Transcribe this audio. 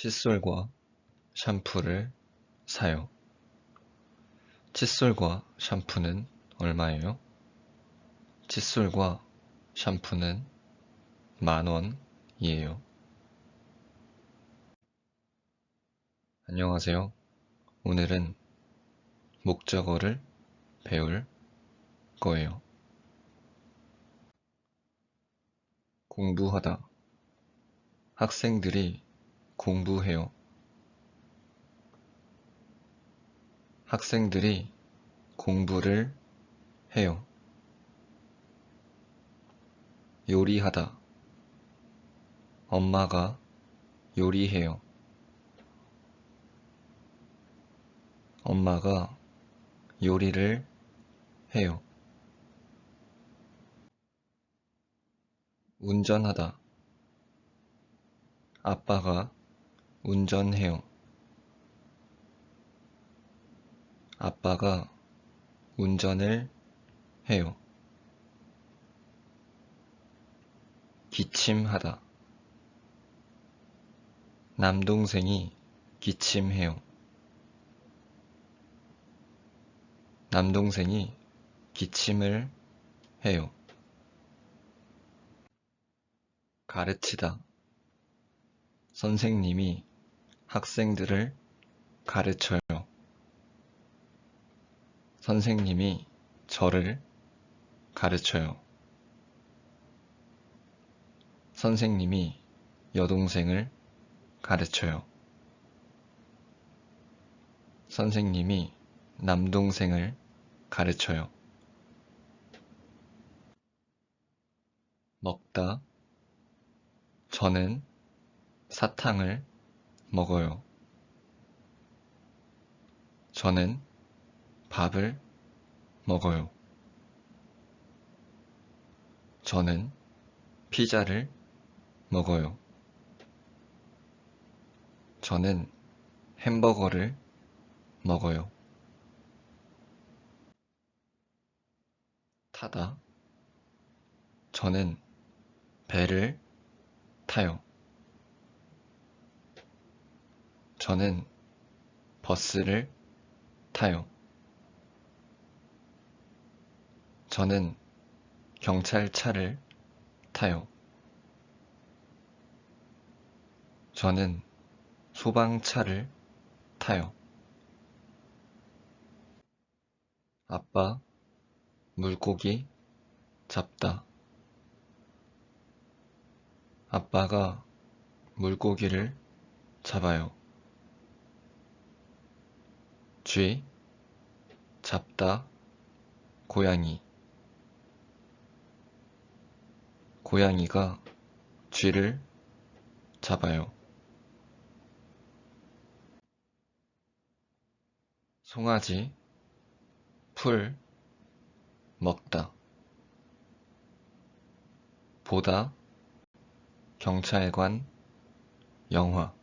칫솔과 샴푸를 사요. 칫솔과 샴푸는 얼마예요? 칫솔과 샴푸는 10,000원이에요. 안녕하세요. 오늘은 목적어를 배울 거예요. 공부하다. 학생들이 공부해요. 학생들이 공부를 해요. 요리하다. 엄마가 요리해요. 엄마가 요리를 해요. 운전하다. 아빠가 운전해요. 아빠가 운전을 해요. 기침하다. 남동생이 기침해요. 남동생이 기침을 해요. 가르치다. 선생님이 학생들을 가르쳐요. 선생님이 저를 가르쳐요. 선생님이 여동생을 가르쳐요. 선생님이 남동생을 가르쳐요. 먹다. 저는 사탕을 먹어요. 저는 밥을 먹어요. 저는 피자를 먹어요. 저는 햄버거를 먹어요. 타다. 저는 배를 타요. 저는 버스를 타요. 저는 경찰차를 타요. 저는 소방차를 타요. 아빠, 물고기 잡다. 아빠가 물고기를 잡아요. 쥐, 잡다, 고양이. 고양이가 쥐를 잡아요. 송아지, 풀, 먹다. 보다, 경찰관, 영화.